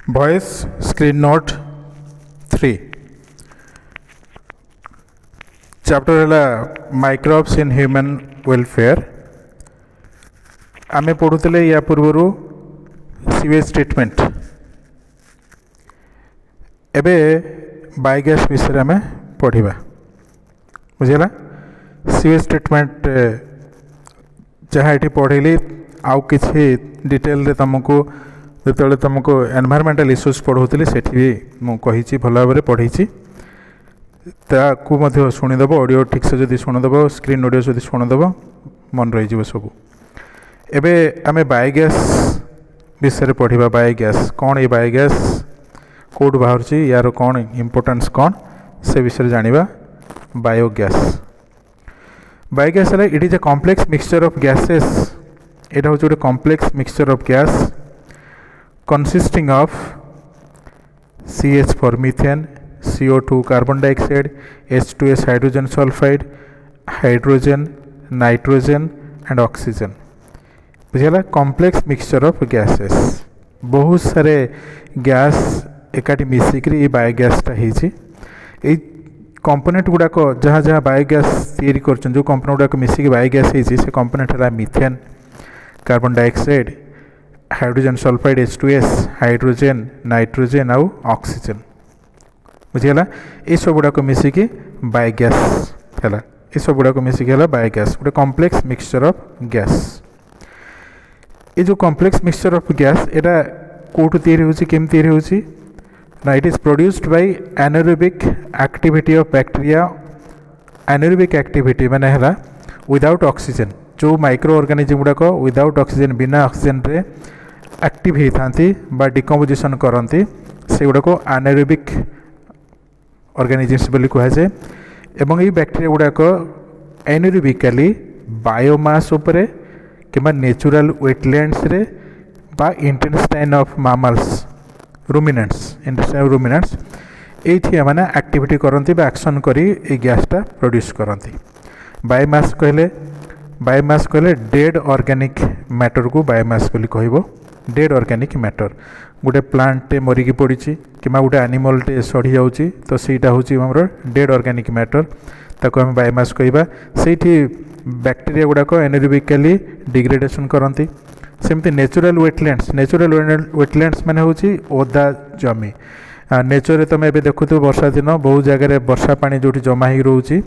Voice screen note 3 chapter है microbes in human welfare. आमे पढ़ुले या पूर्वर सीवेज ट्रीटमेंट एबे बायोगैस विषय में पढ़ा बुझेगा. सीवेज ट्रीटमेंट जहाँ ये पढ़ेली आउ किसी डिटेल तुमको जो तुमको एनवायरमेंटल इश्यूज पढ़ाऊली से मुझे भल भाव पढ़ी शुणीदेव ऑडियो ठीक से जब शुणीदेव स्क्रीन ऑडियो जब शुणीदेव मन रही सब. एबे आमे बायोगैस विषय पढ़ा. बायोगैस कौन, ये बायोगैस कौट बाहर यार कौन इम्पोर्टेंस कौन से विषय जानिबा. बायोगैस बायोगैस है it is a complex mixture of gases. यहाँ हूँ गोटे complex mixture of gas consisting of CH for methane, CO2 carbon dioxide, H2S hydrogen sulfide, hydrogen, nitrogen and oxygen. बुझेगा कॉम्प्लेक्स मिक्सचर ऑफ गैसेस. बहुत सारे gas एकाठी मिसिक बायोगैसटा हो component गुड़ाक जहाँ जहाँ biogas तैयारी कर जो कंपोनेंट गुड़ाक मिसिक बायोगैस से कंपोनेंट है methane, carbon dioxide, hydrogen sulphide H2S, hydrogen, nitrogen आउ ऑक्सीजन. बुझीगला ये सब गुड़ाक मिसिकी बायोगैस है. ये सब गुड़ाक मिसिकी है बायोगैस गोटे कॉम्प्लेक्स मिक्सचर ऑफ गैस. ये जो complex mixture of gas Etah coat तैयारी होची केम तैयारी होची ना it is produced by anaerobic activity of bacteria. Anaerobic activity माने है विदाउट ऑक्सीजन. जो माइक्रो ऑर्गेनिज्म गुड़ाक विदाउट ऑक्सीजन बिना ऑक्सीजन रे एक्टिव होता डिकम्पोजिशन करती से गुड़ाक एनारोबिक ऑर्गेनिजम्स बोली कहुए. एवं ये बैक्टीरिया गुड़ाक एनारोबिकली बायोमास उपरे किंबा नेचुरल वेटलैंड्स रे बा intestine of mammals ruminants intestine of ruminants ये मैंने एक्टिविटी करती एक्शन करी गैसटा प्रोड्यूस करती. बायोमास कहले डेड ऑर्गेनिक मैटर को बायोमास बोली कहब. डेड ऑर्गेनिक मैटर गोटे प्लांटे मरिकी पड़ी कि गोटे एनिमलटे सड़ी जाऊँगी तो सहीटा हूँ डेड ऑर्गेनिक मैटर ताको आम बायोमास कहवा. से बैक्टीरिया गुड़ाक एनारोबिकली डिग्रेडेशन करती. सेमती नेचुरल वेटलैंड्स. नेचुरल वेटलैंड्स माने हूँ ओदा जमी. नेचर तुम ए देखु वर्षा दिन बहुत जगह वर्षा पानी जो जमा हो रोचे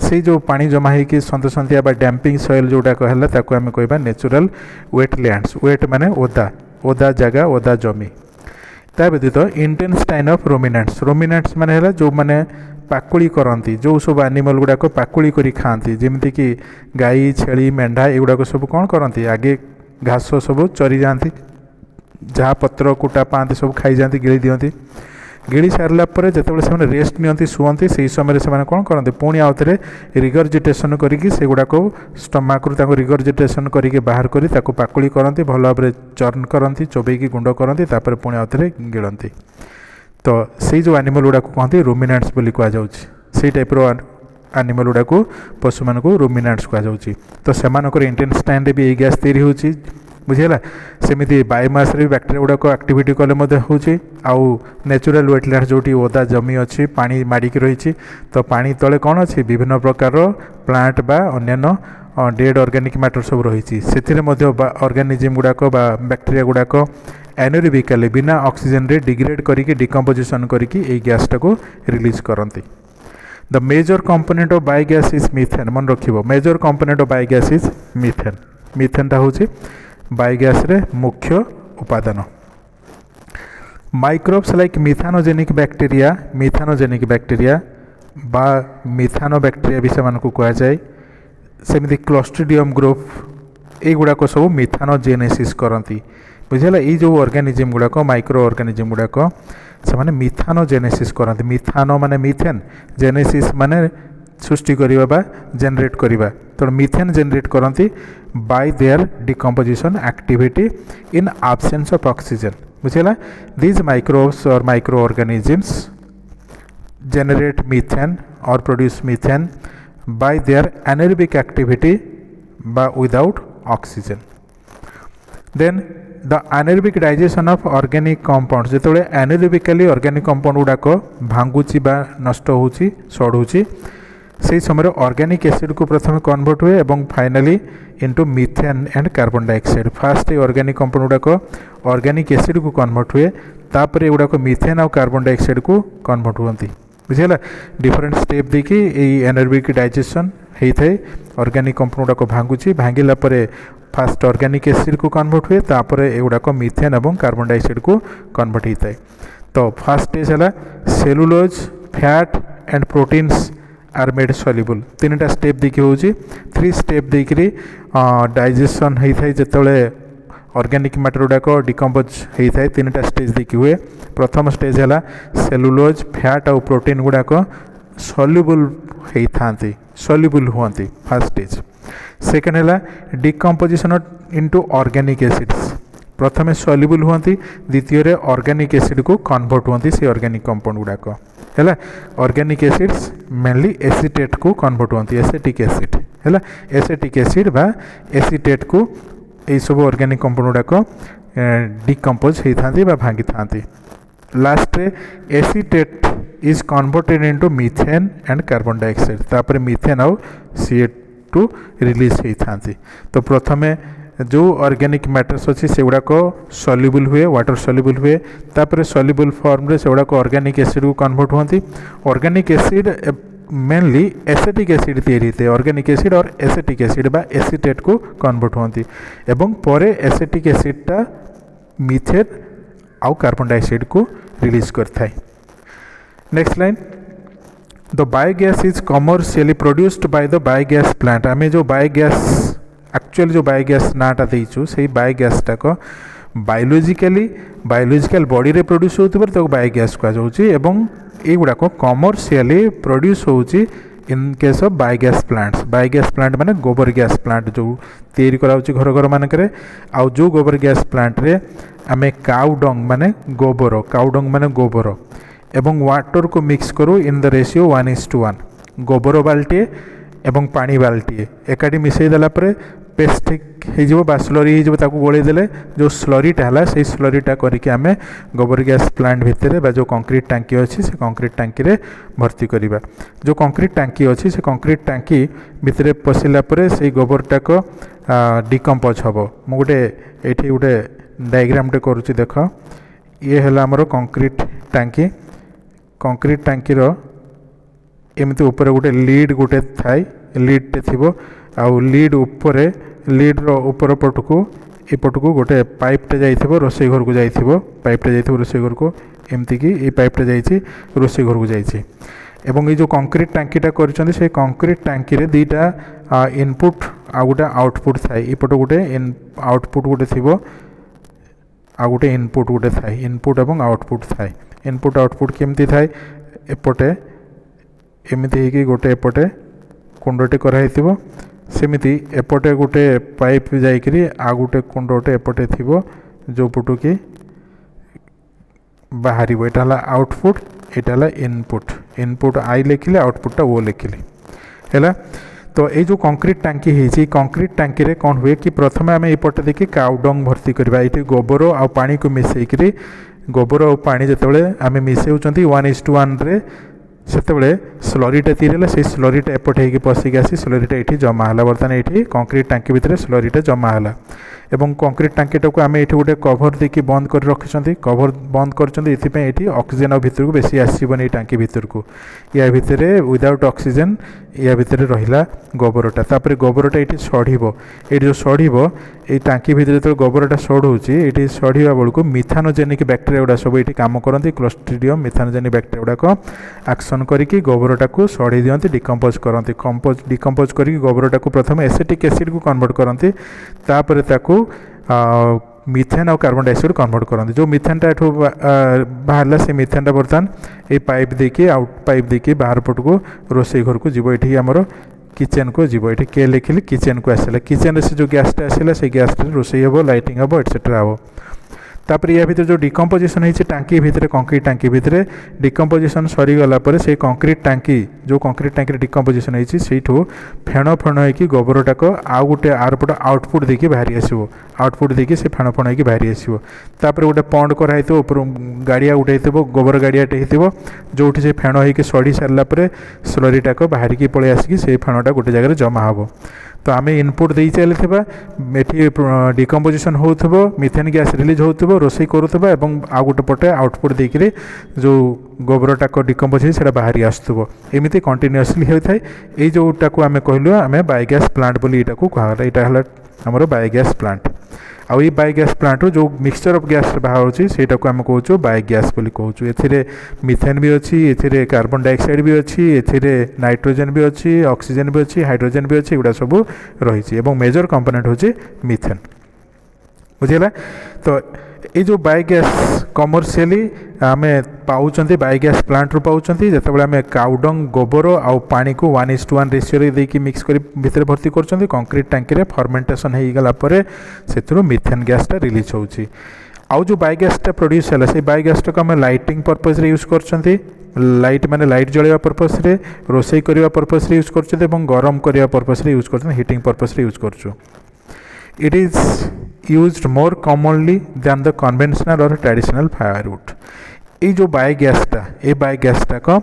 से जो पानी जमा होगी सन्तसंतिया डैम्पिंग सॉइल जोटा कहला ताको आमे कहबा नेचुरल वेटलैंड्स. वेट माने ओदा ओदा जगह ओदा जमी. ता व्यतीत इंटेस्टाइन ऑफ रुमिनेंट्स. रुमिनेंट्स माने है जो माने पाकुड़ी करती जो सब एनिमल गुड़ाक पाकुड़ी करी खाती जमीती कि गाई, छेली, मेंढा एगुड़ाक सब कौन करती आगे घास सब चरी जाती जहाँ पत्र कुटा पाती सब खाई जाती गिली दिखती. गिड़ी सारा पर जिते से रेस्ट नियंती शुअती से समय से कौन करते पुणी आउ थे रिगर्जिटेसन करके से गुड़ाक स्टमाक रिगर्जिटेसन करके बाहर करी पाकुड़ी करती भल भाव चर्न करती चोबेकी गुंड करती पुणी आउ थे गिड़ती. तो से जो एनिमल गुड़ाक कहते रुमिनेंट्स बोली कहुँ. से टाइप एनिमल गुड़ाक पशु मानक रुमिनेंट्स कहुँ. तो से इंटेस्टाइन भी यही गैस तैयारी होची. बुझेगा सेमती बायोमास भी बैक्टीरिया गुड़ाक एक्टिविटी कले होची. आउ नेचुरल वेटलैंड जोटी ओदा जमी अच्छी पानी माड़िकी रही तो पानी तले कौन अच्छी विभिन्न प्रकार प्लांट बा अन्यान्य डेड ऑर्गेनिक मैटर सब रही. से ऑर्गेनिज्म गुड़ाक बैक्टीरिया गुड़ाक एनारोबिकली बिना ऑक्सीजन रे डिग्रेड करके डिकम्पोजिशन करके गैसटा को रिलीज करती. The major component of biogas is methane. मन रखिबो major component of biogas is methane. मीथेनटा हूँ बायोगैस रे मुख्य उपादान. माइक्रोब्स लाइक मिथानोजेनिक बैक्टीरिया बा मिथानो बैक्टीरिया भी से कह जाए. सेमती क्लोस्ट्रिडियम ग्रुप एगुड़ाक सब मिथानोजेनेसिस करती. बुझेगा ये जो ऑर्गेनिज्म गुड़ाक माइक्रो ऑर्गेनिज्म गुड़ाक से माने मिथानोजेनेसिस करती. मिथानो माने मीथेन, जेनेसिस माने सृष्टि करवा बा जेनरेट करवा. तो मीथेन जेनरेट करती by their decomposition activity in absence of oxygen. बुझेगा दीज माइक्रोब्स और micro organisms generate methane or produce methane by their anaerobic activity but without oxygen. Then the anaerobic digestion of organic compound जो anaerobically organic compound गुड़ाक भांगुची बा नष्ट होची सड़ुची से समय organic acid को प्रथम कन्वर्ट हुए और finally into methane and carbon dioxide fast organic compound गुड़ाक ऑर्गेनिक एसिड को कन्वर्ट हुए तापर गुड़ाक मीथेन और कार्बन डाइऑक्साइड को कन्वर्ट हुई बुझीगला डिफरेंट स्टेप देखिए एनारोबिक डाइजेशन होता है ऑर्गेनिक कंपाउंड गुड़ाक भांगुची भांगिला फास्ट ऑर्गेनिक एसिड को कन्वर्ट हुए तापर एगुड़ाक मीथेन और कार्बन डाइऑक्साइड को कन्वर्ट होता है। तो फास्ट स्टेज है cellulose fat and proteins are made soluble तीन टा स्टेप देखिए हूँ 3 स्टेप देखिए डाइजेशन होता है जिते ऑर्गेनिक मैटर गुड़ाक डिकम्पोज होता है तीन टा स्टेज देखिए हुए प्रथम स्टेज है सेलुलोज फैट और प्रोटीन गुड़ाक सॉल्युबल होता सॉल्युबल हुआ फास्ट स्टेज सेकेंड है डिकम्पोजिशन इनटू ऑर्गेनिक एसिड्स प्रथम सॉल्युबल हुआ द्वितीय ऑर्गेनिक एसिड को कन्वर्ट हुआ से ऑर्गेनिक कंपाउंड गुड़ाक है ऑर्गेनिक एसिड्स मेनली एसीटेट को कन्वर्ट हुआ एसेटिक एसिड है एसेटिक एसिड बा एसीटेट को यही सब ऑर्गेनिक कंपाउंड गुड़ाक डिकम्पोज होता भांगी था last acetate is converted into methane and carbon dioxide तापर मीथेन आउ CO2 रिलीज होता तो प्रथमे जो ऑर्गेनिक मैटर्स अच्छी से गुड़ाक सॉल्युबल हुए वाटर सॉल्युबल हुए तापर सॉल्युबल फॉर्म रे से गुड़ाक ऑर्गेनिक एसिड को कन्वर्ट होती organic acid mainly acetic acid तैयारी होते ऑर्गेनिक एसिड और एसेटिक एसिड बा एसीटेट को कन्वर्ट होती एवं परे एसेटिक एसिडटा मीथेन आउ कार्बन डाइऑक्साइड को रिलीज करता है। Next line the biogas is commercially produced by the biogas plant आम जो बायोगैस एक्चुअली जो बायोगैस नाटा देचु से बायोगैस टाक बायोलोजिकल बॉडी रे प्रोड्यूस होती बायोगैस कहुँ युड़ाक कमर्शियली प्रोड्यूस होची in case of biogas plant माने गोबर गैस प्लांट जो तैयारी कराउची घर घर मानकरे आउ जो गोबर गैस प्लांट रे आमे काउ डंग माने गोबर एवं वाटर को मिक्स करूँ इन द रेशियो 1:1 गोबर बाल्टीए एवं पानी बाल्टीए एकाठी मिसई देला परे पेस्टिक हो स्लरी हो गोलेदेले जो स्लरीटा है से स्लरीटा करके आम गोबर गैस प्लांट भितर जो कंक्रीट टांकी अच्छी से कंक्रीट टांकी रे भर्ती करवा जो कंक्रीट टांकी अच्छी से कंक्रीट टांकी भितर पशिला से गोबरटा को डिकम्पोज हम मुझे ये गोटे डायग्रामटे करुच्ची देख ये है आमर कंक्रीट टांकी एमती ऊपर गोटे लीड गोटे थाए लीडटे थी आउ लीड उपरे लीड्र ऊपर पटको एपटको गोटे पाइपटे जाइथिबो रोसई घर को जाइथिबो पाइपटे जाइथिबो रोसई घर को एमती कि ये पाइपटे जाइछि रोसई घर को जाइछि एवं ये जो कंक्रीट टांकीटा करछन्ती से कंक्रीट टांकी रे दुईटा इनपुट आ गोटे आउटपुट थाए एपट गोटे आउटपुट गोटे थिबो आ गोटे इनपुट गोटे थाए इनपुट एवं आउटपुट थाए इनपुट आउटपुट केमती थाए एपटे एमती हेकि गोटे एपटे कुंडटे कराइथिबो सेमिति एपटे गोटे पाइप जाइकरी आ गोटे कुंडटे एपटे थिबो जो पटु कि बाहर एटा आउटपुट एटा इनपुट आई लिखिले आउटपुटा ओ लिखिले है। तो ये जो कंक्रीट टांकी है कंक्रीट टांकी रे कौन हुए कि प्रथम आम एपटे देखिए काउ डंग भर्ती करवा ये गोबर आ पानी को मिसेकरी गोबर और पानी जिते आम मिसेउचंती 1:1 रे सेतबले स्लरीटा तीरला से स्लरीटा एपटे होगी पशिक आसी स्लरीटा ये जमा है बर्तमान ये कंक्रीट टांकी भितर स्लरीटा जमा है एवं कंक्रीट टांकीटा को आम ये गोटे कभर देखिए बंद कर रखिंट कभर बंद कर ऑक्सीजन भीतर को बेसी आसबनी टांकी भीतर को या भितर विदाउट ऑक्सीजन या भितर रहा गोबरटा तापर गोबरटा ये सड़ब ये जो सड़ब ये टांकी भितर जो गोबरटा सड़ुची ये सड़वा बेलू मिथानोजेनिक बैक्टेरिया गुड़ा सब ये कम करती क्लोस्ट्रिडियम मिथानोजेनिक बैक्टेरिया गुड़ाक एक्शन करके गोबरटा को सड़े दिखती डिकम्पोज करती डिकम्पोज करके गोबरटा को प्रथम एसेटिक एसिड को कन्वर्ट करती तापर ताकू मिथेन और कार्बन डाइऑक्साइड कन्वर्ट करते जो मिथेनटा एठू बाहर से मिथेनटा बर्तमान ये पाइप देखिए आउट पाइप देखिए बाहर पट को रोसई घर को जीव ये आमर किचेन को जीव ये के लिखिले किचेन को आसला किचेन से जो गैसटा आसला से गैस रोसई हम लाइटिंग हम एटसेट्रा हम तापर या भितर जो डिकम्पोजिशन होती टांकी भितर कंक्रीट टांकी भितर डिकम्पोजिशन सरीगला से कंक्रीट टांकी जो कंक्रीट टांकी डिकम्पोजिशन होती से फेण फेण हो गोबरटाक आउ गोटे आरपट आउटपुट देकी बाहरी आसो आउटपुट देकी से फेण फेण हो बाहरी आसो तापर गोटे पंड कराई गाड़िया गोटे गोबर गाड़ियाटे हो जो से फेण हो सड़ी सारापर स्लरीटाक बाहर की पलि आसिक से फेणटा गोटे जगह जमा हे तो आम इनपुट दे चली ये डिकम्पोजिशन हो मिथेन गैस रिलीज हो रोषे करुवा आउ गोटे पटे आउटपुट देकर जो गोबरटाक डिकम्पोज से बाहरी आसुव एमती कंटिन्यूअसली होता है ये जोटा को आम कहलु आम बायोगैस प्लांट बोली यहाँ कहला यहाँ आमर बायोगैस प्लांट आउ ये बायोगैस प्लांट जो मिक्सचर ऑफ गैस बाहर सेटा को आम कहूँ बायोगैस बोली कहूँ ए मिथेन भी अच्छी ए कार्बन डाइऑक्साइड भी अच्छी ए नाइट्रोजन भी अच्छी ऑक्सीजन भी अच्छी हाइड्रोजन भी अच्छी एगुड़ा सब रही मेजर कंपोनेंट हूँ मिथेन बुझेगा तो ये जो बायोगैस कमर्शियली आम पाँच बायोगैस प्लांट रू पाँच जो आम काउडंग गोबर आउ पानी को 1:1 रेशियो देकी मिक्स कर भितर भर्ती कर कंक्रीट टांकी फर्मेंटेशन हो गला से मिथेन गैसटा रिलीज होची आउ जो बायोगैसटा प्रोड्यूस है से बायोगैसटा को आम लाइटिंग पर्पज यूज कर लाइट माने लाइट जलवा पर्पस रे रोषे करने पर्पस यूज कर गरम करने पर्पस यूज कर हिटिंग पर्पस यूज कर it is used more commonly than the conventional or traditional firewood ये जो बायोगैसटा को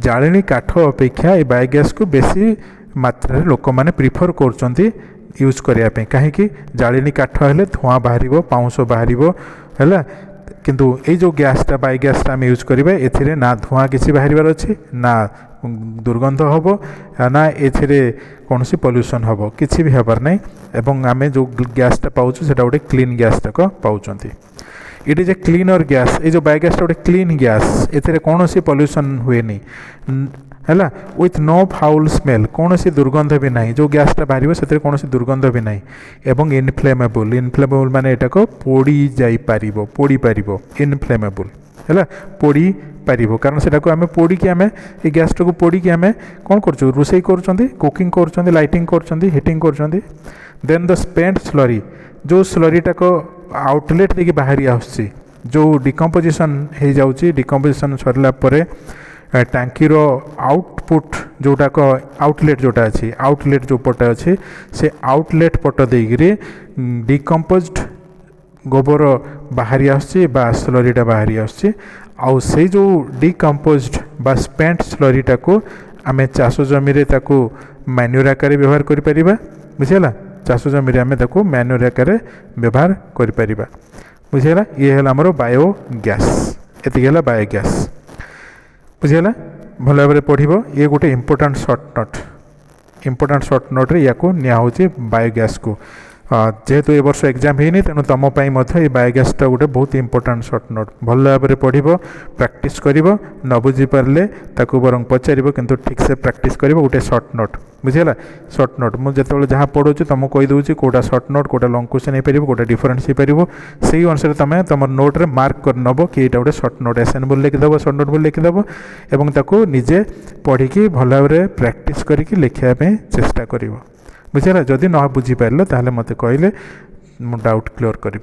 जालेनी काठ अपेक्षा ये बायोगैस को बेसी मात्रा लोक मैंने प्रिफर कर यूज करने कहीं जालेनी काठ हेले धुआं बाहर पाउंश बाहर है किंतु ये जो गैसटा बायोगैसटा आम यूज करेंगे ए ना धुआं किसी बाहर अच्छे ना दुर्गंध हम ना ए कौन सी पॉल्यूशन हम किसी भी हबार नहीं एवं आम जो गैसटा पाँच से गोटे क्लीन गैसटाक पाँच इट इज ए क्लीन और गैस ये जो बायोगैसटा गोटे क्लीन गैस ए कौन सी पॉल्यूशन हुए है विथ नो फाउल स्मेल कौन सी दुर्गंध भी ना जो गैसटा बाहर से कौन सी दुर्गंध भी ना एवं इनफ्लेमेबल माने एटा को पोड़ी जाई पारिबो पोड़ी पारिबो इनफ्लेमेबल है पोड़ी पारिबो कारण से आम पोड़ी आम ये गैसटा को पोड़ी आम कौन कर रोषे कर कुकिंग कर लाइटिंग कर हिटिंग कर देन द स्पेंट स्लरी जो स्लरीटा को आउटलेट देखिए बाहरी आसुची जो डिकम्पोजिशन हो जाऊँगी डिकम्पोजिशन सरला टांकी रो आउटपुट जोटा को आउटलेट जोटा अच्छी आउटलेट जो पटे अच्छे से आउटलेट पट देकरी डिकम्पोज्ड गोबर बाहरी आसुची बा स्लरीटा बाहरी आसुची आउ से जो डिकम्पोज्ड बा स्पेंट स्लरीटा को आम चाष जमी मैन्यूर आकार व्यवहार करिपरिबा बुझीगला चाष जमी आम मैन्यूर आकार व्यवहार करिपरिबा बुझीगला ये है आमर बायोगैस एतिक है बायोगैस बुझीगला भल भाव पढ़ ये गोटे इम्पोर्टाट सर्ट नोट या निया बायोगैस को जेहेतु ए वर्ष एग्जाम होनी तेणु तुम ये बायोगैसटा गोटे बहुत इंपोर्टाट सर्ट नोट भल भाव पढ़ प्रैक्टिस कर न बुझी पारे ताकू बर पचार किंतु ठीक से प्रैक्टिस कर गोटे सर्ट नोट बुझीगला सर्ट नोट मुझे जो जहाँ पढ़ू तुमको कहीदे कौटा सर्ट नोट कौटा लंग क्वेश्चन हो पार कौटा डिफरेन्स हो पार से अनुसार तुम तुम नोट्रे मार्क कर नब कि यहाँ गोटे सर्ट नोट एसएन बोल लिखिदेव सर्ट नोट बोल लिखिदेव और निजे पढ़ी भल भाव प्रैक्टिस करके लिखापी चेष्टा कर बुझीगला जदि न बुझीपारे ताहले मते कहले मु डाउट क्लियर करी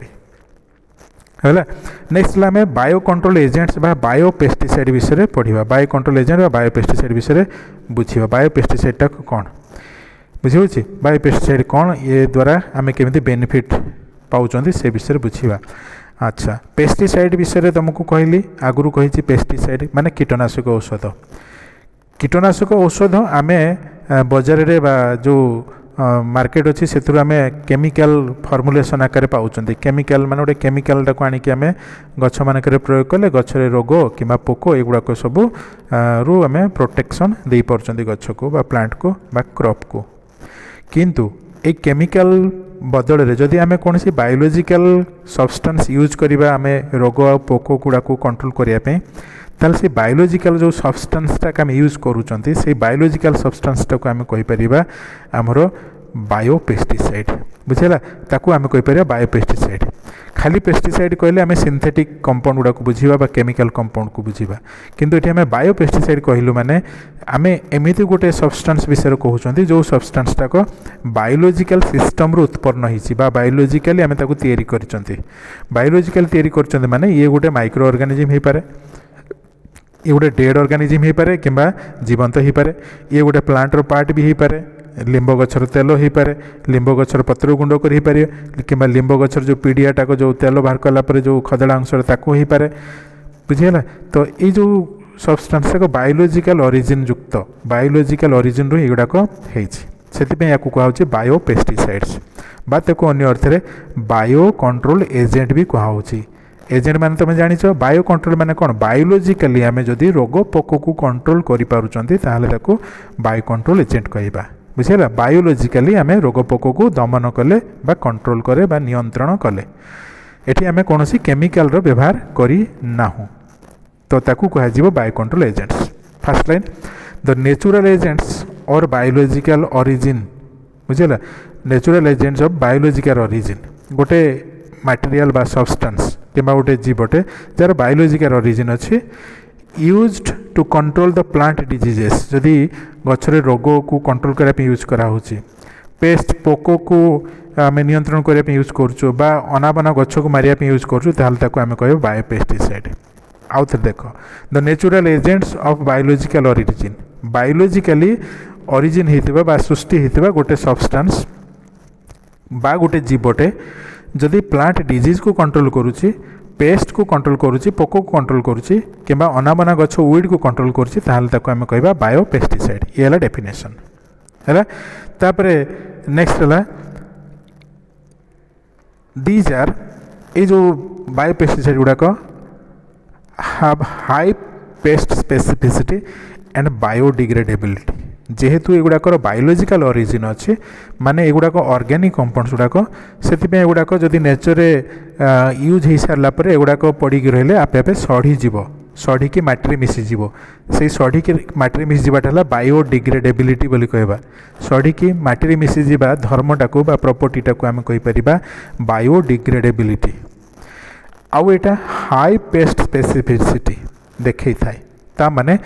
है नेक्स्ट आम बायो कंट्रोल एजेंट्स बा बायो पेस्टिसाइड विषय पढ़ा बायो कंट्रोल एजेंट बा बायो पेस्टिसाइड विषय बुझा बायो पेस्टिसाइडटा कौन बुझे बायो पेस्टिसाइड कौन ये द्वारा आम केमी बेनिफिट पाँच से विषय बुझा अच्छा पेस्टिसाइड विषय तुमको कहली आगुरी कही पेस्टिसाइड माने कीटनाशक औषध आम बजार रे बा जो मार्केट अच्छी से आम केमिकल फर्मुलेसन आकार पाँच केमिकल माने गोटे केमिकल को आणिक आम गछ मानक प्रयोग कले गचरे रोग कि पोक एगुड़ाक सब रु आम प्रोटेक्शन दे पार्छंती गछ को बा प्लांट को बा क्रॉप को किंतु ए केमिकल बदल रे जदि आम कौन सी बायोलॉजिकल सब्सटेंस यूज करवा आम रोग आ पोक गुड़ा को कंट्रोल करने ताल से बायोलॉजिकल जो सब्सटेंसटा आम यूज करूँ से बायोलॉजिकल सब्सटेंसटा को आम कहीपर आमर बायोपेस्टिसाइड बुझेगा ताकू आम कहीपर बायोपेस्टिसाइड खाली पेस्टिसाइड कहले आम सिंथेटिक कंपाउंड गुड़ा को बुझा बा केमिकल कंपाउंड को बुझा किंतु ये आम बायोपेस्टिसाइड कहलु माने आम एमती गोटे सब्सटेंस विषय कहते जो सब्सटेंस टाक बायोलॉजिकल सिस्टम रू उत्पन्न होती बायोलॉजिकली आम तैयारी कर बायोलॉजिकल तैयारी कर माने ये गोटे माइक्रो ऑर्गेनिज्म हो पारे ये गोटे डेड ऑर्गेनिज्म हो पारे किंबा जीवंत हो पारे ये गोटे प्लांटर पार्ट भी हो पारे लिंब गछर तेल हो पारे लिंब गछर पत्र गुंड कर कि लिंब गछर जो पीडियाटा को जो तेल बाहर कलापर जो खदड़ा अंश ताकू हो पारे बुझीगला तो ये जो सब्सटेंस को बायोलॉजिकल ओरिजिन युक्त बायोलॉजिकल ओरिजिन रू युड़ाक से कहूँ बायोपेस्टिसाइड्स बाको अन्य अर्थ में बायो कंट्रोल एजेंट भी कहूँ एजेंट माने तुम जानिछ बायो कंट्रोल माने कौन बायोलॉजिकली आम जदि रोग पोक को कंट्रोल करूँ बायो कंट्रोल एजेंट कहवा बुझेगा बायोलॉजिकली आम रोग पोक को दमन कले बा कंट्रोल करे बा नियंत्रण कले एठी आम कौन केमिकल रो व्यवहार करना तो ताकू कह bio control agents first line the natural agents और बायोलॉजिकल ओरिजिन बुझेगा natural agents of biological origin गोटे मटेरियल बा सब्सटेंस कि गोटे जीवटे जार बायोलॉजिकल ओरिजिन अच्छे used to control the plant diseases जदि गछरे रोग को कंट्रोल करने यूज कराऊँच पेस्ट पोक को आम नियंत्रण करने यूज करुँ बा अनाबना गछ को मारिया यूज करें कह बायोपेस्टिसाइड आउ थे देख the natural agents of biological origin biologically origin होता बा सृष्टि होता गोटे सब्सटेंस बा गोटे जीवटे जदि प्लांट डिजीज को कंट्रोल करुच्ची पेस्ट को कंट्रोल करुच्ची पोक को कंट्रोल करुच्ची किंबा अनाबना गछ वीड को कंट्रोल करुच्ची आम कह बायोपेस्टिसाइड ये है डेफिनेशन है तापरे नेक्स्ट है दीज आर ये जो बायोपेस्टिसाइड गुड़ाक have high pest specificity and biodegradability जेहेतु एगुड़ाकर बायोलॉजिकल ओरिजिन अच्छे माने एगुड़ाक ऑर्गेनिक कंपाउंड्स गुड़ाक से एगुड़ाक जदि नेचर यूज हो सारापर एगुड़ाक पड़ी रही आपे आपे सढ़ी की माटी मिसीज से सढ़ी की माटी मिसीजाटा बायोडिग्रेडेबिलिटी बोली कहबा सढ़ी की माटी मिसीजा धर्मटा को प्रॉपर्टीटा को आम कहीपर बायोडिग्रेडेबिलिटी आउ एटा हाई पेस्ट स्पेसिफिसिटी देखई थाए ता माने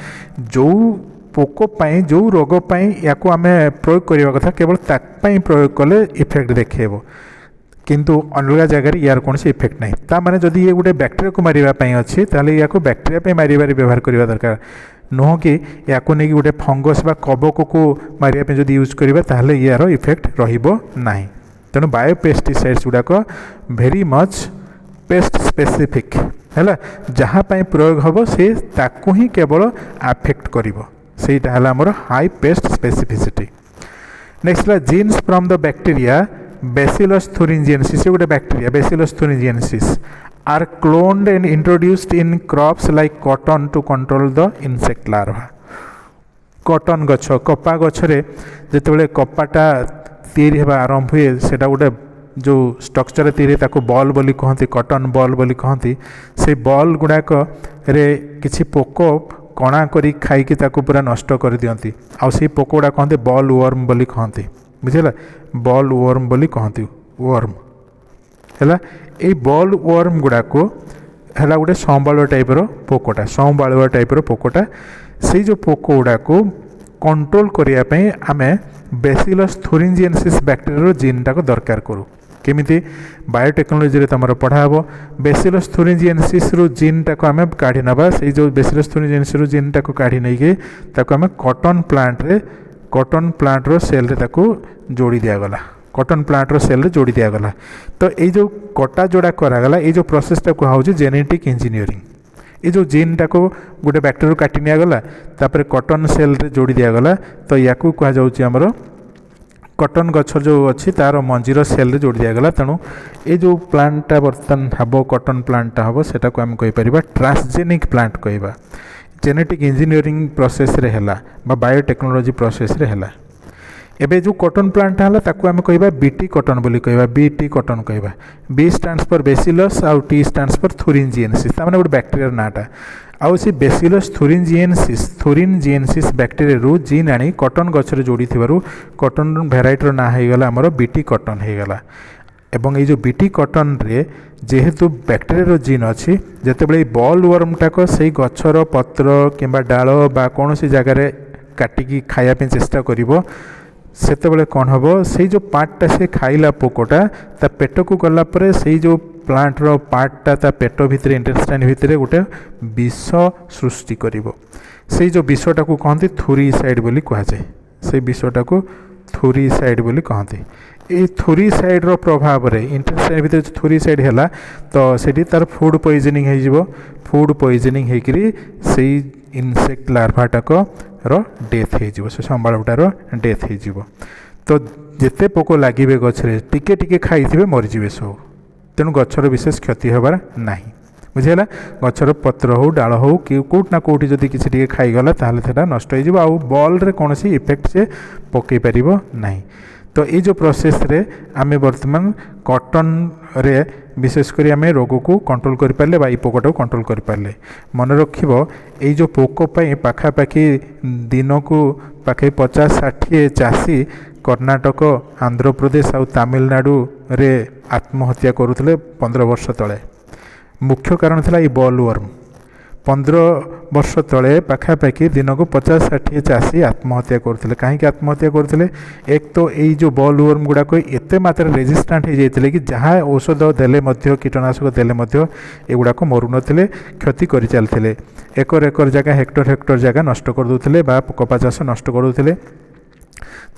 जो पोक जो रोग या आम प्रयोग करने कथा केवल ताकपाई प्रयोग कले इफेक्ट देखेब किंतु अलग जगह यार कौन से इफेक्ट ना ता माने जदि ये गोटे बैक्टेरिया को मारिबाई अच्छे ताले या बैक्टेरिया मारिबार व्यवहार करने दरकार नुह कि या नहीं गोटे फंगस बा कबक को मारिया जदि यूज करवा ताहले यार इफेक्ट रहिबो नाही तेणु बायोपेस्टिसाइड्स गुड़ाक भेरी मच पेस्ट स्पेसिफिक है जहाँ प्रयोग हम से ताकू ही केवल आफेक्ट करिवो सेटा है आमर हाई पेस्ट स्पेसिफिसिटी नेक्स्ट है genes from the bacteria Bacillus thuringiensis गोटे bacteria Bacillus thuringiensis are cloned and introduced in crops like cotton to control the insect larva cotton गछ कपा गछरे जेतेबेले कपाटा तैयारी होगा आरंभ हुए सेटा गोटे जो स्ट्रक्चर तैयारी ताको बॉल बोली कहती कॉटन बॉल बोली कहती से बॉल गुड़ाक रे किछि पोक कणा करी खाइकी ताको पूरा नष्ट कर दियंती आउ से पोक गुड़ा कहते बॉल वर्म बोली कहती बुझेगा बॉल वर्म बोली कहती वर्म है ये बॉल वर्म गुड़ा को है गोटे संबालुआ टाइपर पोकटा संबालुआ टाइपर पोकटा से जो पोक गुड़ा को कंट्रोल करने आम बेसिलस थुरिंजिएंसिस बैक्टेरिया जीन टाक दरकार करूँ केमिति बायोटेक्नोलोजी तुम पढ़ा हे बेसिलस थुरिंजिएंसिस जीन टाक आम काढ़ी नवा से जो बेसिलस थुरिंजिएंसिस जीन टाक काढ़ी नहीं कि आम कॉटन प्लांट रो सेल रे ताको जोड़ी दिगला कॉटन प्लांट रो सेल रे जोड़ी दिगला तो ये जो कटा जोड़ा करागला ये जो प्रोसेसटा कहूँ जेनेटिक इंजीनियरिंग ये जो जीन टाक गोटे बैक्टेरिया काटी निगला तापर कॉटन सेल रे जोड़ी दिगला तो या कहुँमर कॉटन गछ जो अच्छी तार मंजीर सेल रे जोड़ी दिगला तेणु ये जो प्लांटा बर्तमान हम कॉटन प्लांटा हम सेटा को आम कहीपर ट्रांसजेनिक प्लांट कहवा जेनेटिक इंजीनियरिंग प्रोसेस रे हैला बा बायोटेक्नोलोजी प्रोसेस रे हैला एबे जो कॉटन प्लांट है ताकू आम कहवा बीटी कॉटन बोली कहवा बीटी कॉटन कहवा बी स्टैंड्स फॉर बेसिलस आउ टी स्टैंड्स फॉर थुरिंजिएंसिस तार माने गोटे बैक्टेरिया नाटा आउ सी बेसिलस थुरिनजिएनसिस बैक्टेरिया रु जीन आनी कटन गछरे जोड़ी थिबारु कटन भेराइटर ना होगला आमर बीटी कटन होगला एवं ये जो बीटी कटन रे जेहेतु बैक्टेरिया जीन अच्छी जितेबाला बॉल वर्मटाक से गछर पत्र किंबा डाल बा कौन सी जगार काटिकी खायापी चेष्टा करिवो सेतेबेले कौन हम से जो पार्टा से खाइला पोकटा ता पेट को गला परे से जो प्लांट रो पार्टा ता पेट भितर इंटेस्टाइन भितर गोटे विष सृष्टि करिवो से जो विषटा को कहते थुरीसाइड बोली कहुए से विषटा को थुरीसाइड बोली कहते ये थुरीसाइड रो प्रभाव रे इंटेस्टाइन भितर थुरीसाइड हैला तो सेठी तार फूड पॉइजनिंग हो जिवो फूड पॉइजनिंग हेकरी से इनसेक्ट लार्भाटाक रो डेथ हो से संबाळटार डेथ हो तो जिते पोक लगे गछरे टिके टिके खाइथिबे मरिजिबे सब तेणु गछर विशेष क्षति होबार नाही बुझेला गछर पत्र हो डाल हो कि कोट ना कोटी जदि किसी टिके खाइगला ताहले सेटा नष्ट हो जिवो आ बॉल रे कोनोसी इफेक्ट से पकई परिबो नाही तो ये जो प्रोसेस रे आमे वर्तमान कॉटन रे विशेषकर आम रोग को कंट्रोल कर पारे बा पोकटा को कंट्रोल कर पारे मन रखिब ये जो पोक पाखापाखि दिन को पाखे 50-60 चाषी कर्णाटक आंध्र प्रदेश और तमिलनाडु रे आत्महत्या करुले 15 वर्ष तले मुख्य कारण था ये बॉल वर्म 15 वर्ष तले पाखापाखि दिन को 50-60 चाषी आत्महत्या करते कहीं आत्महत्या करते एक तो यही जो बॉल वर्म गुड़ाक एत मात्रा रेजिस्टाट हो जाते कि जहाँ औषध देले कीटनाशक देले एगुड़ाक मरु नथिले क्षति कर चलते एकर एकर जगह हेक्टर जगह नष्ट करदे कपा चाष नष्ट करदे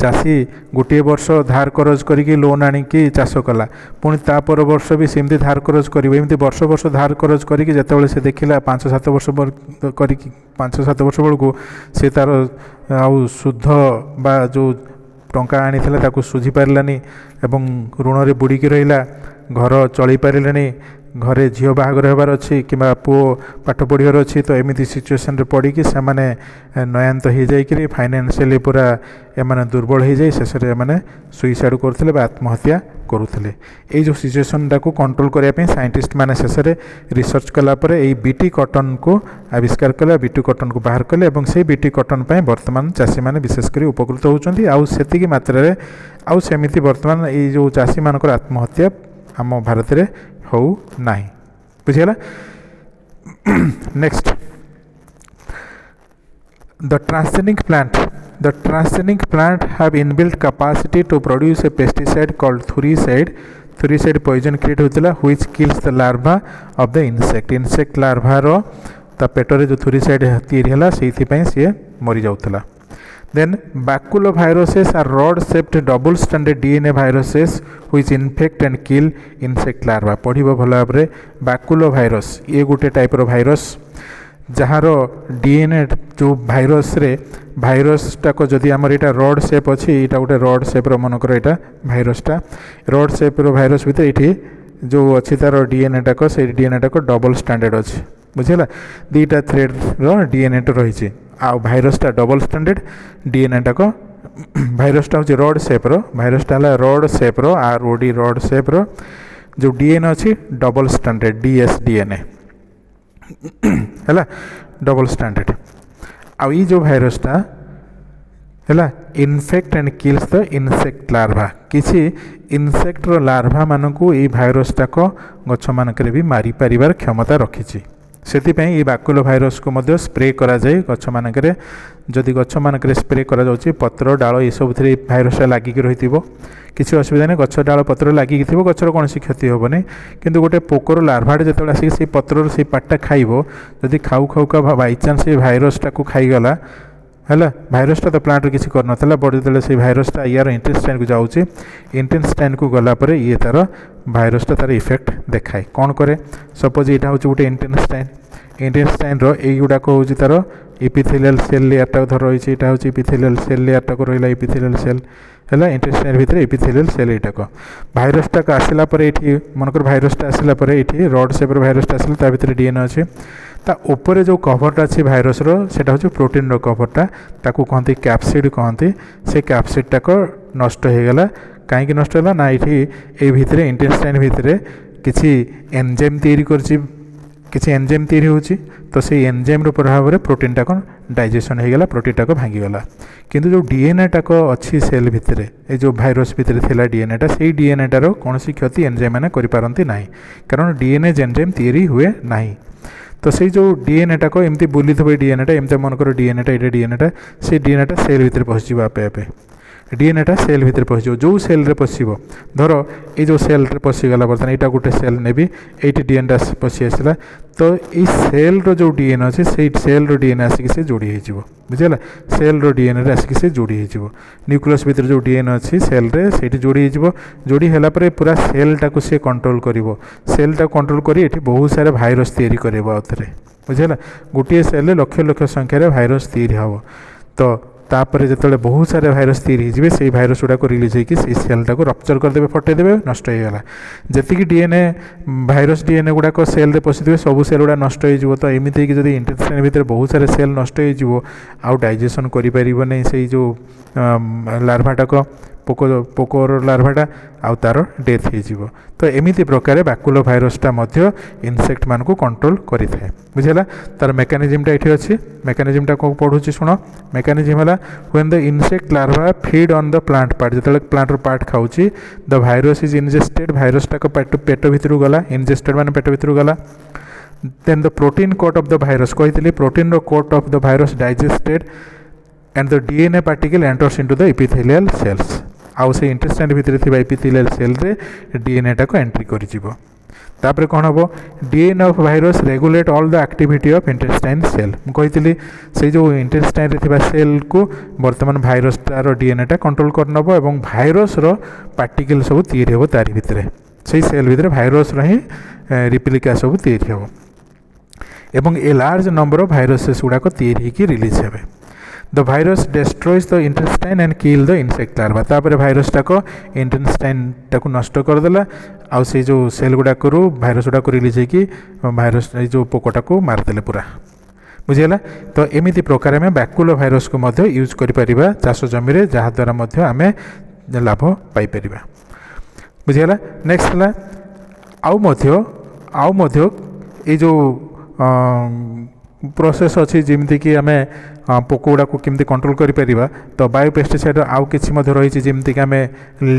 चाषी गोटे वर्ष धार करज करिकी लोन आनिकी चाष कला पुणी तापर वर्ष भी सेमती धार करज कर वर्ष वर्ष धार करज करिकी जेतेबेले से देखिला 5-7 वर्ष करिकी 5-7 वर्ष बेलू से तार आउ शुद्ध बा जो टंका आनी ताकू सुझी पारानी एवं ऋण रे बुड़ीकी रहिला घर चली पारानी घरे झील बाहागर होबार अच्छी कि पुओ पाठ पढ़ार अच्छी तो एमती सिचुएसन पड़ी से नयांत हो जाए फाइनेंशियली पूरा एमाने दुर्बल हो जाए शेष में सुइसाइड करते आत्महत्या करुले ये जो सिचुएसन टाक कंट्रोल करने साइंटिस्ट मैंने शेष में रिसर्च कलापर ये बीटी कटन को आविष्कार कले बीटी कटन को बाहर कले से बीटी कटन बर्तमान चाषी मैंने विशेषकर उपकृत होती आती मात्रा आउ सेमती बर्तमान ये जो चाषी मान आत्महत्या आम भारत में हो नहीं बुझेगा next the transgenic plant have inbuilt capacity to produce a pesticide called thuricide poison create होता which kills the larva of the insect larva रो ता पेटरे जो थुरीसाइड तैयारी है से मरी जाउतला Then baculoviruses are rod-shaped double-stranded DNA viruses which infect and kill insect larvae. पढ़िब भल भाव में baculovirus ये गोटे टाइप भाइरस जार डीएनए जो भाइरस रे भाइरसटा को जदि आमर यहाँ रड सेप अच्छी यहाँ गोटे रड सेप मनकर यहाँ भाइरसटा रड सेप भाइरस भितर ये जो अच्छी तार डीएनए टाक से डीएनए टाक डबल स्टैंडर्ड अच्छी बुझेगा दुईटा थ्रेड डीएनए रही आ भाइरसटा डबल स्टैंडर्ड डीएनए टाक भाइरसटा हूँ रड सेप्र भाइरसटा रड सेप्र आरओडी रड सेप्र जो डीएनए अच्छी डबल स्टैंडर्ड डीएसडीएनए है डबल स्टैंडर्ड आ जो भाइरसटा है in fact and kills the insect larva किसी इनसेक्टर लार्भा मानकू ये भाइरसटाक गछ मानकरे भी मारी पारिबार क्षमता रखिछि सेतिपई ये बाकुलो भाइरस को मध्य स्प्रे करा जाए गछ मानकरे जदि गछ मानकरे स्प्रे करा जाउछि पत्र डाल ये सब थी भाइरसटा लागिक रहिथिबो किसी असुविधा नहीं गछ डाल पत्र लागिक थिबो गछर कौन क्षति हेबनी किंतु गोटे पोकर लार्भाटे जिते आसिक से पत्र से पार्टा खाइबो जदि खाऊ खाऊ का बाई चान्स ये भाइरसटा को खाईगला है भाइरसटा तो प्लांट किसी करना बट जो से भाइरसटा यार इंटेस्टाइन को जाऊँगी इंटेस्टाइन को गलापर ये तार भाइरसटा तार इफेक्ट देखाए कौन करे सपोज यहाँ हूँ गोटे इंटेस्टाइन युवाक हूँ तार इपिथेलियल सेल लेयरटा धर रही है हूँ इपिथेलियल सेल लेयरटा रहा इपिथेलियल सेल है इंटेस्टाइन भितर इपिथेलियल सेल यहाँ भाइरसटा आसला ये मनकर भाइरसटा आसला ये रड सेप्र भाइरसटा आसला भितर डीएनए अच्छे ता ऊपर जो कभरटा अच्छी भाइरस सेटा हूँ प्रोटीन रो कभरटा ताकू कहते कैप्सिड कहते से कैप्सिडटा को नष्ट हो गला कहीं नष्ट है ना ये भितर इंटेस्टाइन भितर किसी एंजाइम तैयारी करछि किसी एंजाइम तैयारी होची तो से एंजाइम रो प्रभाव रे प्रोटीन टाको डाइजेशन हो गला प्रोटीन टाको भांगी गला किंतु जो डीएनए टाको अच्छी सेल भितर ए जो भाइरस भितर थिला डीएनए टा सेही डीएनए टारो कोनोसी क्षति एंजाइम माने करि पारंती नाही कारण डीएनए एंजाइम तैयारी हुए नाही तो से जो डीएनए टाको एमती बुली थबे डीएनए टा एमते मन करो डीएनए टा एटा डीएनए टा से डीएनए टा सेल भितर पहुंची आपे आपे डीएनए टा सेल भितर पहुंच जो सेल रे पशिबो धर ये जो सेल रे पशिगला बर्तमान एटा गोटे सेल नेबी एटी डीएनए टा पशि आसला तो ये सेल रो जो डीएनए अछि से सेल रो डीएनए आसिक से जोड़ी हे जिवो बुझिला सेल रो डीएनए रे आसिक से जोड़ी हे जिवो न्यूक्लियस भितर जो डीएनए अछि सेल रे सेठी जोड़ी हे जिवो जोड़ी हैला परे पूरा सेल टाको से कंट्रोल करिवो सेल टा कंट्रोल करी एठी बहुत सारा भाइरस तैयारी करिवो आउथरे बुझिला गोटे सेल लक्ष लक्ष संख्या रे भाइरस तैयारी हबो तो तापर जो बहुत सारे भाइरस तैयारी हो से भाइरस गुड़ाक रिलीज होगी सेल टाक रप्चर करदे फटेदेवे नष्ट होगा जी डीएनए भाइरस डीएनए गुड़ाक सेल रे पशिथे सब सेल गुड़ा नष्ट हो तो एमती जो इंटेस्टाइन भितर बहुत सारे सेल नष्ट हो आउ डाइजेशन करें से जो लार्भाटाक पोकोर लार्भाटा आउ तार डेथ हो तो एमिति प्रकार बैकुलो भाइरसटा मध्य इनसेक्ट मानकु कंट्रोल करि थाए बुझेला तार मेकानिजमटा एठी अछि मेकानिजमटा को पढुछि सुनो मेकानिजम हला when the insect larva feed on the plant part जतले प्लांट रो पार्ट खाउछि द भाइरस इज इंजेस्टेड भाइरसटा को पेट भितरु गला इंजेस्टेड माने पेट भितरु गला then the protein coat of the virus कहितली प्रोटीन रो coat of the virus digested and the DNA particle enters into the epithelial cells आउ से इंटेस्टाइन भितर थिबा एपिथेलियल सेल रे डीएनए टा को एंट्री करि जिवो तापर कोन हबो DNA of virus regulate all the activity of intestine cell म कहितली से जो इंटेस्टाइन रे थिबा सेल को वर्तमान वायरस तार डीएनए टा कंट्रोल करनबो एवं वायरस रो पार्टिकल सब तैयारी हबो तारि भितरे से सेल भितरे वायरस रो ही रिप्लिका सब तैयारी हबो एवं a large number of viruses गुडा को तैयारी की रिलीज हेबे The virus destroys the intestine and kill the insect larva तापर भाइरस टाक इंटेस्टाइन टाक नष्ट कर देला आउ से जो सेल गुडा करू भाइरस गुडा को रिलीज होगी भाइरस जो पोकोटा को मारदेले पूरा बुझीगला तो एमिति प्रकार में बैकुलो भाइरस को मध्य यूज करि परिबा चाष जमी रे जहा द्वारा मध्य आमे लाभ पाई परिबा बुझीगला नेक्स्ट हला आउ मध्य ए जो प्रोसेस अच्छी जमती कि आम पोक गुड़ा को केमती कंट्रोल करिपरिबा तो बायोपेस्टिसाइड आउ किछि मध्य रही जमती कि आम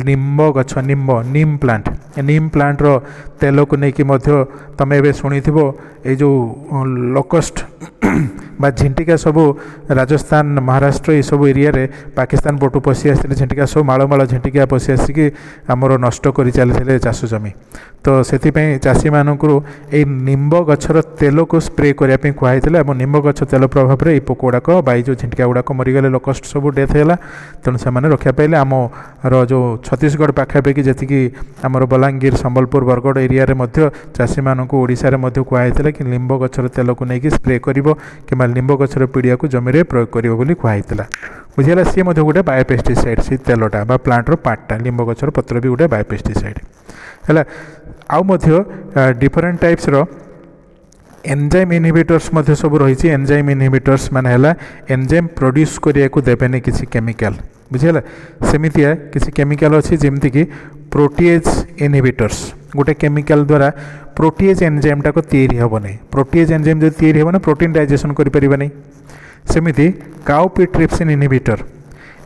निम्ब गछ नीम प्लांट रो तेल को लेकिन मध्य तमे एबे शुणिथिबो ए जो लोकस्ट बा झिंटिका सब राजस्थान महाराष्ट्र ये सब एरिया रे पाकिस्तान पटु पशि आसते झिंटिका सब माल झिंटिका पशि आसिक आमर नष्ट कर चलते चाष जमी तो से चाषी मानू ये निम्ब गछर तेल को स्प्रे करने कहला और निम्ब गछ तेल प्रभाव में ये पोक गुड़ाक बाई जो झिंटिका गुड़ाक मरीगले लोकस्ट सब डेथ है तेणु से रक्षा पाइले आमर जो छत्तीसगढ़ पाखापाखि जी आमर बलांगीर संबलपुर बरगढ़ एरिया रे चाषी मानू ओडिशा रे कहला कि निम्ब गछर तेल को लेकिन स्प्रे कर कि निम्ब गछर पीड़िया को जमी में प्रयोग कर कहला बुझीगला सी गोटे बायोपेस्टिसाइड से तेलटा बा प्लांट रो पार्टा निम्ब गछर पत्र भी गोटे बायोपेस्टिसाइड है आउ डिफरेंट टाइप्स रो एंजाइम इनहिबिटर्स मध्य सब रही एंजाइम इनहिबिटर्स माने हला एंजाइम प्रोड्यूस करिया को देबेने किसी केमिकल बुझीगला सेमितिया किसी केमिकल अच्छी जमती कि प्रोटीएज इनहिबिटर्स गोटे केमिकल द्वारा प्रोटीएज एंजाइम टाको तैयारी हेबनी प्रोटीएज एंजाइम जो तैयारी हेबनी प्रोटीन डाइजेशन करि परिबानी सेमिति काउपी ट्रिप्सिन इनहिबिटर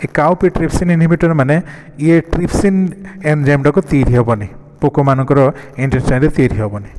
ए काउपी ट्रिप्सिन इनहिबिटर माने ये ट्रिप्सिन एंजाइम टाको तैयारी हेबनी पोक मानकर इंटेस्टाइन तैयारी हेबनी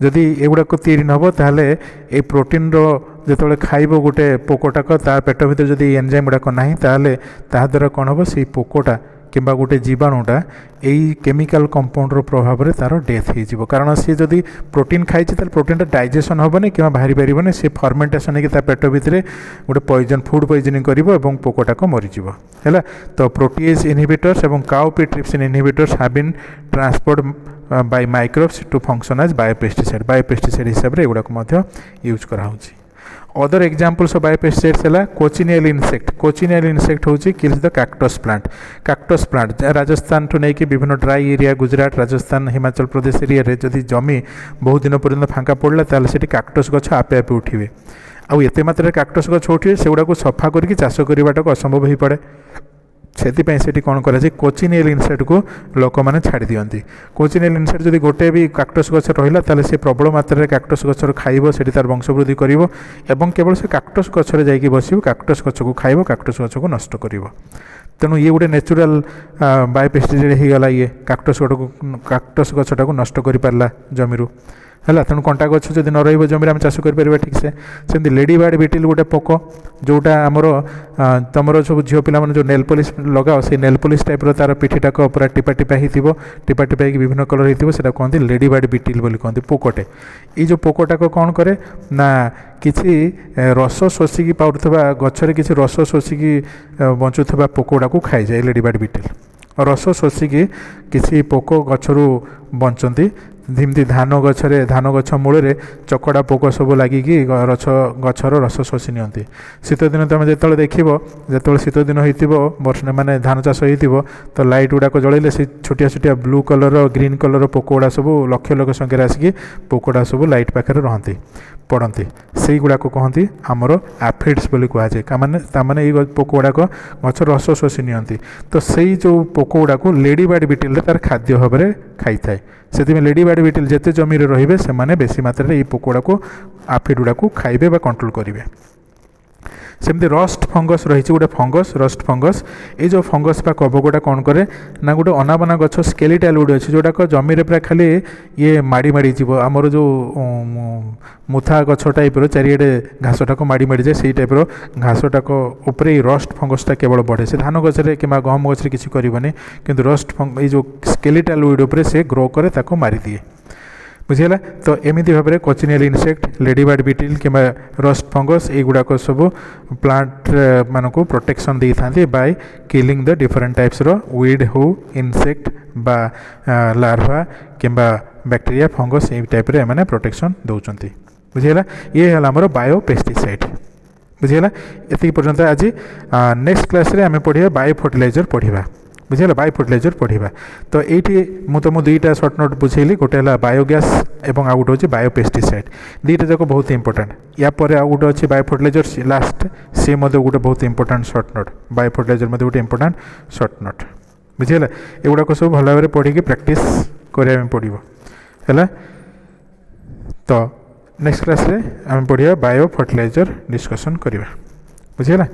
जदि एगुड़ाक तैयारी नहब ताहले ए प्रोटीन रो जो खाइब गोटे पोकटाक तार पेट भीतर जदि एंजाइम गुड़ाक ना ताहले ता द्वारा कौन हम से पोकटा किंबा गोटे जीवाणुटा यही केमिकल कंपाउंड रो प्रभाव में तार डेथ हो कारण सी जदि प्रोटीन खाई प्रोटीनटा डाइजेशन हेनी कि बाहरी पारन सी फर्मेंटेशन होकर पेट भितर गोटे पॉइजन फूड पॉइजनिंग करिवो एवं पोकटाक मरीजिवो है तो प्रोटीएज इनहिबिटर्स एवं cowpea trypsin inhibitors have been transport by microbes to function as biopesticide हिसाब से एगुड़ा यूज कराऊँगी अदर एग्जांपल्स ऑफ बायोपेस्टिसाइड्स है कोचिनियल इनसेक्ट होची kills the cactus plant Rajasthan ठू नहीं विभिन्न dry area Gujarat Rajasthan Himachal Pradesh area रे जदि जमी बहुत दिन पर्यंत फांका पड़ला ताले सेठी कैक्टस गछ आपे आपे उठिबे आउ एते मात्रा कैक्टस गछ उठिबे सेगुडा को सफा करके चाष करबाटा को असंभव हो पड़े से कौन कर कोचिनियल इनसेक्ट को लोक मैंने छाड़ दिखती कोचिनियल इनसेक्ट जब गोटे भी काक्टस गछ रहा ताले से प्रबल मात्रा काक्टस गछर खाइब से तार वंशवृद्धि करिवो एवं केवल से काक्टस गछरे जाइए बस काक्टस गछ को खाइब काक्टस गछ को नष्ट करिवो। तेणु ये गोटे नेचुरल बायोपेस्टिसाइड हो गला ये काक्टस गछटा को नष्ट कर पारा जमीर है। तेणु कंटा गछ जब न रही जमीन आम चाष कर ठीक से सेमती लेडी बार्ड बीटिल गोटे पोक जोटा आमर तुम सब झील पिला जो नेल पॉलिश लगाओ से नेल पॉलिश टाइप तार पिठीटाक पूरा टिपा टिपा टिपा टिपा विभिन्न कलर होता कहते लेडी बार्ड बीटिल बोली कहते पोकटे। ये जो पोकटाक कौन करे ना किसी रस शोषिकी पाउथबा गचरे किसी रस शोषिकी बंचुवा पोकगुड़ा को खाई जाए लेडी बार्ड बीटिल रस शोषिकी किसी पोक गचरू बंचती जमी धान गचरे धान गछ मूल चकड़ा पोक सब लगिक गचर रस शोषि नि शीत दिन तुम जो देख जो शीत दिन हो माने धान चाष हो तो लाइट गुड़ाक जलैले से छोटिया छोटिया ब्लू कलर ग्रीन कलर पोक गुड़ा सब लक्ष लक्ष संख्या आसिक पोक गुड़ा सब लाइट पाखे रहती पड़ती से गुड़ाक कहती आमर एफिड्स बोली कहुए माने ये पोक गुड़ाक गच रस शोषि नि तो से जो पोक गुड़ाक लेडी बार्ड बीटिल तार खाद्य भाव में खाई थाए से लेडी बार्ड बीटिल जिते जमी रे से बेसी मात्रा ये पोक गुड़ा को एफिड गुड़ा को खाइबे कंट्रोल करेंगे। सेमती रस्ट फंगस रही गोटे फंगस रस्ट फंगस ये जो फंगस बा कवकटा कौन करे ना गोटे अनाबना गछ स्केलेटल वुड अच्छे जोटाक जमी पूरा खाली ये माड़ी माड़ी जीव आमर जो मुथा गछ टाइप चारिड़े घासटाक माड़ी माड़ी जाए से टाइप घासटाक उपरे रस्ट फंगसटा केवल बढ़े से धान गचरे कि गहम गचरे किसी करनी कि रस्ट ये जो स्केलेटल वुड उपरे से ग्रो करे ताको मारी दिए बुझीगला। तो एमती भाव में कोचिनियल इनसेक्ट लेडी बार्ड बीटिल कि रस्ट फंगस युड़ाक सब प्लांट मान को प्रोटेक्शन दे था by killing the different types weed हो इनसेक्ट बा लार्वा कि बैक्टीरिया फंगस ये टाइप मैंने प्रोटेक्शन दौरान बुझीगला। ये है आमर बायोपेस्टिसाइड बुझीगला। ये पर्यंत आज नेक्स्ट क्लास रे आम पढ़िया बायो फर्टिलाइजर पढ़ा बुझेगा बायो फर्टिलाइजर पढ़ा। तो ये तुमको दुईटा सर्ट नोट बुझेली गोटे है बायोगैस एवं आउ गोटे हूँ बायोपेस्टिसाइड दुईटा जाक बहुत इंपोर्टेंट या आउ गोटे अच्छे बायो फर्टिलाइजर लास्ट सी गोटे बहुत important short note bio fertiliser गोटे इंपोर्टेंट सर्ट नोट बुझेगा। एगुड़ाक सब भल भाव पढ़ी प्रैक्टिस कराया पड़ो है। तो नेक्स्ट क्लास रे आम पढ़िया बायो फर्टिलाइजर डिस्कसन करवा बुझेगा।